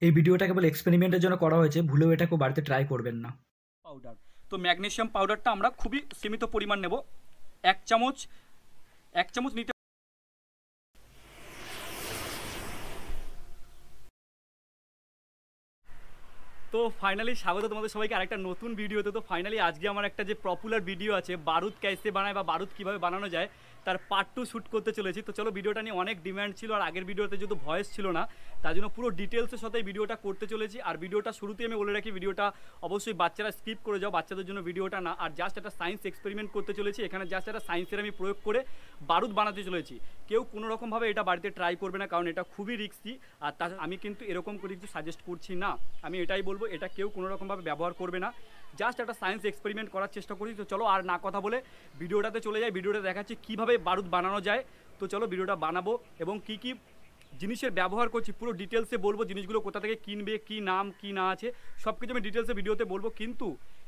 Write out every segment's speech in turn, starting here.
এই ভিডিওটা কেবল এক্সপেরিমেন্টের জন্য করা হয়েছে, ভুলেও এটা কেউ বাড়িতে ট্রাই করবেন না। পাউডার। তো ম্যাগনেসিয়াম পাউডারটা আমরা খুবই সীমিত পরিমাণ নেব। এক চামচ এক চামচ নিতে। তো ফাইনালি স্বাগত তোমাদের সবাইকে আরেকটা নতুন ভিডিওতে। তো ফাইনালি আজকে আমার একটা যে পপুলার ভিডিও আছে, বারুদ ক্যাসে বানায় বা বারুদ কীভাবে বানানো যায়, তার পার্ট 2 শ্যুট করতে চলেছি। তো চলো, ভিডিওটা নিয়ে অনেক ডিমান্ড ছিল, আর আগের ভিডিওতে যেহেতু ভয়েস ছিল না, তার জন্য পুরো ডিটেলসের সাথে ভিডিওটা করতে চলেছি। আর ভিডিওটা শুরুতেই আমি বলে রাখি, ভিডিওটা অবশ্যই বাচ্চারা স্কিপ করে যাও, বাচ্চাদের জন্য ভিডিওটা না। আর জাস্ট একটা সায়েন্স এক্সপেরিমেন্ট করতে চলেছি এখানে, জাস্ট একটা সায়েন্সের আমি প্রয়োগ করে বারুদ বানাতে চলেছি। কেউ কোনো রকমভাবে এটা বাড়িতে ট্রাই করবে না, কারণ এটা খুবই রিস্কি। আর তা আমি কিন্তু এরকম করে কিছু সাজেস্ট করছি না, আমি এটাই বলবো, এটা কেউ কোনো রকমভাবে ব্যবহার করবে না। জাস্ট একটা সায়েন্স এক্সপেরিমেন্ট করার চেষ্টা করি। তো চলো আর না কথা বলে ভিডিওটাতে চলে যাই। ভিডিওটা দেখাচ্ছি কীভাবে বারুদ বানানো যায়। তো চলো ভিডিওটা বানাবো এবং কী কী জিনিসের ব্যবহার করছি পুরো ডিটেলসে বলবো, জিনিসগুলো কোথা থেকে কিনবে, কী নাম কী না আছে সব কিছু আমি ডিটেলসে ভিডিওতে বলবো। কিন্তু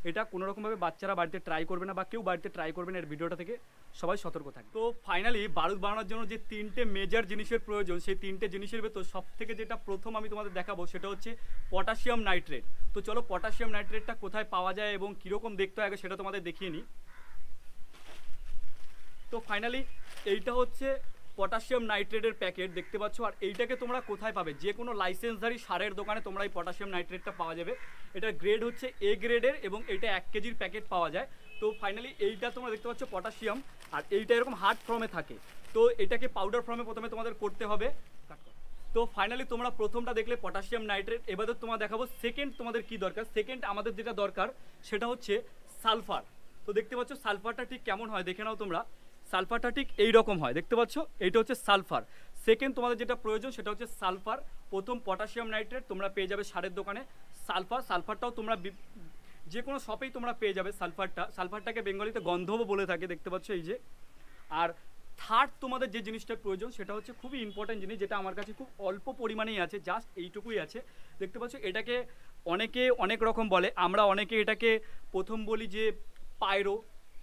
এটা কোনো রকমভাবে বাচ্চারা বাড়িতে ট্রাই করবে না, বা কেউ বাড়িতে ট্রাই করবে না, এর ভিডিওটা থেকে সবাই সতর্ক থাকে। তো ফাইনালি বারুদ বানানোর জন্য যে তিনটে মেজর জিনিসের প্রয়োজন, সেই তিনটে জিনিসের ভেতর সব থেকে যেটা প্রথম আমি তোমাদের দেখাবো সেটা হচ্ছে পটাশিয়াম নাইট্রেট। তো চলো পটাশিয়াম নাইট্রেটটা কোথায় পাওয়া যায় এবং কীরকম দেখতে হয় সেটা তোমাদের দেখিয়ে নিই। তো ফাইনালি এইটা হচ্ছে পটাশিয়াম নাইট্রেটের প্যাকেট, দেখতে পাচ্ছ। আর এইটাকে তোমরা কোথায় পাবে? যে কোনো লাইসেন্সধারী সারের দোকানে তোমরা এই পটাশিয়াম নাইট্রেটটা পাওয়া যাবে। এটার গ্রেড হচ্ছে এ গ্রেডের এবং এটা 1 কেজির প্যাকেট পাওয়া যায়। তো ফাইনালি এইটা তোমরা দেখতে পাচ্ছ পটাশিয়াম, আর এইটা এরকম হার্ড ফর্মে থাকে। তো এটাকে পাউডার ফর্মে প্রথমে তোমাদের করতে হবে। তো ফাইনালি তোমরা প্রথমটা দেখলে পটাশিয়াম নাইট্রেট, এবারে তোমার দেখাবো সেকেন্ড তোমাদের কি দরকার। সেকেন্ড আমাদের যেটা দরকার সেটা হচ্ছে সালফার। তো দেখতে পাচ্ছ সালফারটা ঠিক কেমন হয় দেখে নাও তোমরা। সালফারটা ঠিক এই রকম হয়, দেখতে পাচ্ছ, এইটা হচ্ছে সালফার। সেকেন্ড তোমাদের যেটা প্রয়োজন সেটা হচ্ছে সালফার। প্রথম পটাশিয়াম নাইট্রেট তোমরা পেয়ে যাবে সারের দোকানে। সালফারটাও তোমরা যে কোনো শপেই তোমরা পেয়ে যাবে। সালফারটাকে বেঙ্গলিতে গন্ধবও বলে থাকে, দেখতে পাচ্ছ এই যে। আর থার্ড তোমাদের যে জিনিসটার প্রয়োজন সেটা হচ্ছে খুবই ইম্পর্টেন্ট জিনিস, যেটা আমার কাছে খুব অল্প পরিমাণেই আছে, জাস্ট এইটুকুই আছে। দেখতে পাচ্ছ এটাকে অনেকে অনেক রকম বলে, আমরা অনেকে এটাকে প্রথম বলি যে পায়রো,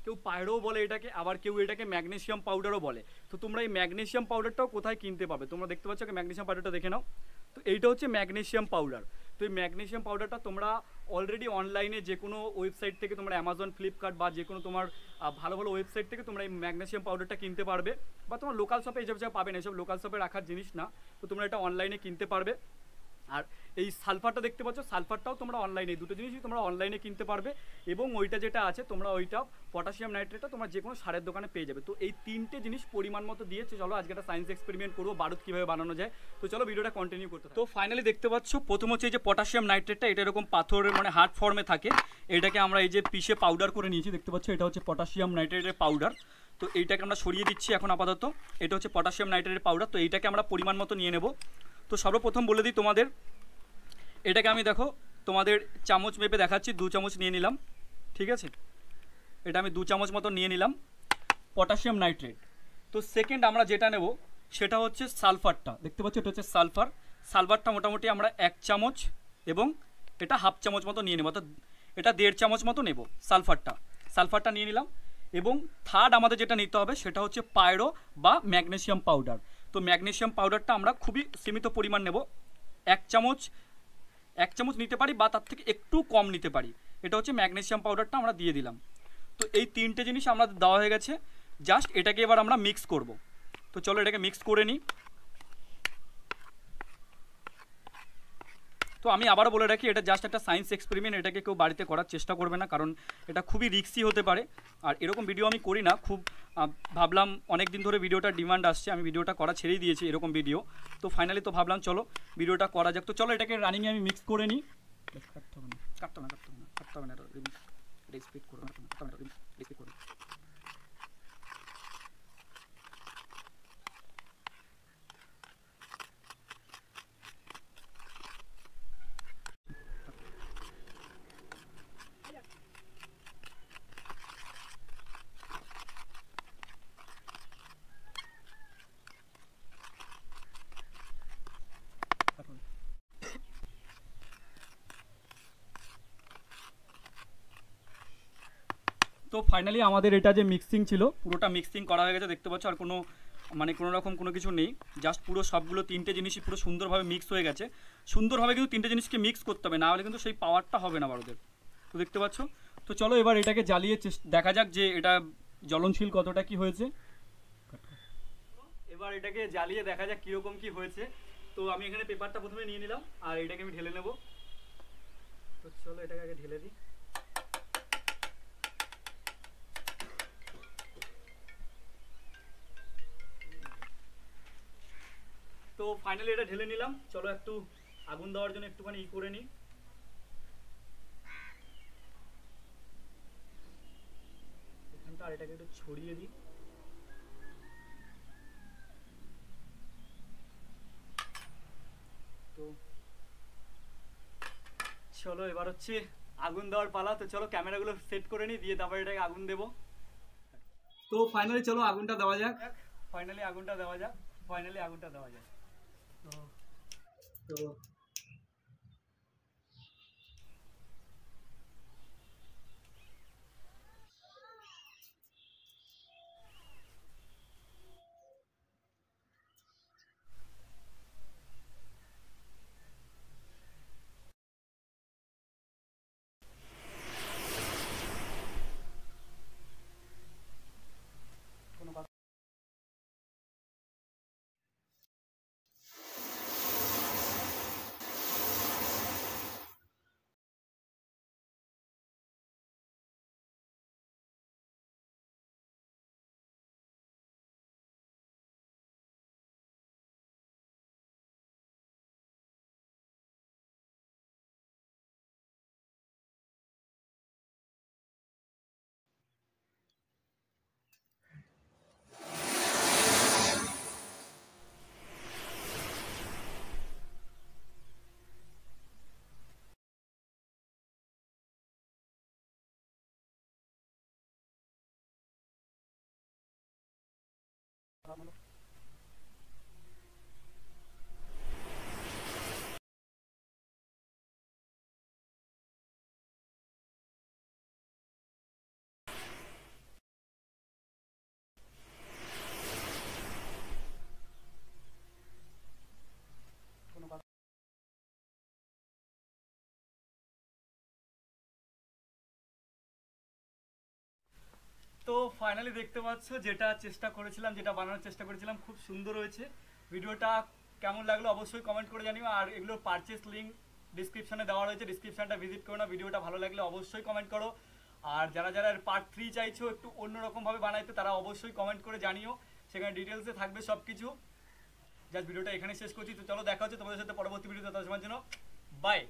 কেউ পায়রোও বলে এটাকে, আবার কেউ এটাকে ম্যাগনেসিয়াম পাউডারও বলে। তো তোমরা এই ম্যাগনেসিয়াম পাউডারটাও কোথায় কিনতে পাবে তোমরা দেখতে পাচ্ছ, ম্যাগনেসিয়াম পাউডারটা দেখে নাও। তো এইটা হচ্ছে ম্যাগনেসিয়াম পাউডার। তো এই ম্যাগনেসিয়াম পাউডারটা তোমরা অলরেডি অনলাইনে যে কোনো ওয়েবসাইট থেকে, তোমরা অ্যামাজন, ফ্লিপকার্ট বা যে কোনো তোমার ভালো ভালো ওয়েবসাইট থেকে তোমরা এই ম্যাগনেসিয়াম পাউডারটা কিনতে পারবে। বা তোমার লোকাল শপে এইসব জায়গায় পাবে না, এসব লোকাল শপে রাখার জিনিস না। তো তোমরা এটা অনলাইনে কিনতে পারবে। আর এই সালফারটা দেখতে পাচ্ছ, সালফারটাও তোমরা অনলাইনে, দুটো জিনিসই তোমরা অনলাইনে কিনতে পারবে। এবং ওইটা যেটা আছে তোমরা ওইটা পটাশিয়াম নাইট্রেটটা তোমরা যে কোনো সারের দোকানে পেয়ে যাবে। তো এই তিনটে জিনিস পরিমাণ মতো দিয়েছে। চলো আজকে একটা সায়েন্স এক্সপেরিমেন্ট করবো বারুদ কীভাবে বানানো যায়। তো চলো ভিডিওটা কন্টিনিউ করতে। তো ফাইনালি দেখতে পাচ্ছ প্রথম হচ্ছে এই যে পটাশিয়াম নাইট্রেটটা, এটা এরকম পাথরের মানে হার্ড ফর্মে থাকে। এটাকে আমরা এই যে পিষে পাউডার করে নিয়েছি, দেখতে পাচ্ছ এটা হচ্ছে পটাশিয়াম নাইট্রেটের পাউডার। তো এইটাকে আমরা সরিয়ে দিচ্ছি এখন আপাতত। এটা হচ্ছে পটাশিয়াম নাইট্রেটের পাউডার। তো এইটাকে আমরা পরিমাণ মতো নিয়ে নেব। তো সর্বপ্রথম বলে দিই তোমাদের, এটাকে আমি দেখো তোমাদের চামচ মেপে দেখাচ্ছি, 2 চামচ নিয়ে নিলাম, ঠিক আছে। এটা আমি 2 চামচ মতো নিয়ে নিলাম পটাশিয়াম নাইট্রেট। তো সেকেন্ড আমরা যেটা নেব সেটা হচ্ছে সালফারটা, দেখতে পাচ্ছ এটা হচ্ছে সালফার। সালফারটা মোটামুটি আমরা 1 চামচ এবং এটা হাফ চামচ মতো নিয়ে নেব, অর্থাৎ এটা 1.5 চামচ মতো নেব সালফারটা নিয়ে নিলাম। এবং থার্ড আমাদের যেটা নিতে হবে সেটা হচ্ছে পায়রো বা ম্যাগনেসিয়াম পাউডার। তো ম্যাগনেসিয়াম পাউডারটা আমরা খুবই সীমিত পরিমাণ নেব, 1 চামচ নিতে পারি বা তার থেকে একটু কম নিতে পারি। এটা হচ্ছে ম্যাগনেসিয়াম পাউডারটা আমরা দিয়ে দিলাম। তো এই তিনটে জিনিস আমরা দেওয়া হয়ে গেছে, জাস্ট এটাকে এবার আমরা মিক্স করব। তো চলো এটাকে মিক্স করে নিই। তো আমি আবারও বলে রাখি, এটা জাস্ট একটা সায়েন্স এক্সপেরিমেন্ট, এটাকে কেউ বাড়িতে করার চেষ্টা করবে না, কারণ এটা খুবই রিস্কি হতে পারে। আর এরকম ভিডিও আমি করি না, খুব ভাবলাম অনেক দিন ধরে ভিডিওটার ডিমান্ড আসছে, আমি ভিডিওটা করা ছেড়েই দিয়েছি এরকম ভিডিও। তো ফাইনালি তো ভাবলাম চলো ভিডিওটা করা যাক। তো চলো এটাকে রানিংয়ে আমি মিক্স করে নিই। কাটতে হবে না, এটা স্পিড করবে না, স্পিড করবে। তো ফাইনালি আমাদের এটা যে মিক্সিং ছিল পুরোটা মিক্সিং করা হয়ে গেছে, দেখতে পাচ্ছ, আর কোনো মানে কোনো রকম কোনো কিছু নেই, জাস্ট পুরো সবগুলো তিনটে জিনিসই পুরো সুন্দরভাবে মিক্স হয়ে গেছে। সুন্দরভাবে কিন্তু তিনটে জিনিসকে মিক্স করতে হবে, না হলে কিন্তু সেই পাওয়ারটা হবে না বারুদের। তো দেখতে পাচ্ছ। তো চলো এবার এটাকে জ্বালিয়ে দেখা যাক যে এটা জ্বলনশীল কতটা কি হয়েছে। এবার এটাকে জ্বালিয়ে দেখা যাক কীরকম কি হয়েছে। তো আমি এখানে পেপারটা প্রথমে নিয়ে নিলাম আর এটাকে আমি ঢেলে নেব। তো চলো এটাকে আগে ঢেলে দিই। তো ফাইনালি এটা ঢেলে নিলাম। চলো একটু আগুন দেওয়ার জন্য একটুখানি করে নিই। এখানটা আর এটাকে একটু ছড়িয়ে দিই। তো চলো এবার হচ্ছে আগুন দেওয়ার পালা। তো চলো ক্যামেরাগুলো সেট করে নিই, দিয়ে তারপরে এটাকে আগুন দেবো। তো ফাইনালি চলো আগুনটা দেওয়া যাক। ফাইনালি আগুনটা দেওয়া যাক। তো তো কোনো কথা। কোনো কথা। তো ফাইনালি দেখতে পাচ্ছ যেটা চেষ্টা করেছিলাম, যেটা বানানোর চেষ্টা করেছিলাম, খুব সুন্দর হয়েছে। ভিডিওটা কেমন লাগলো অবশ্যই কমেন্ট করে জানিও। আর এগুলোর পারচেস লিঙ্ক ডিসক্রিপশনে দেওয়া রয়েছে, ডিসক্রিপশনটা ভিজিট করো না। ভিডিওটা ভালো লাগলে অবশ্যই কমেন্ট করো। আর যারা যারা পার্ট 3 চাইছো একটু অন্যরকমভাবে বানাইতে, তারা অবশ্যই কমেন্ট করে জানিও, সেখানে ডিটেলসে থাকবে সব কিছু। জাস্ট ভিডিওটা এখানে শেষ করছি। তো চলো দেখা হচ্ছে তোমাদের সাথে পরবর্তী ভিডিওতে। তার সময়ের জন্য বাই।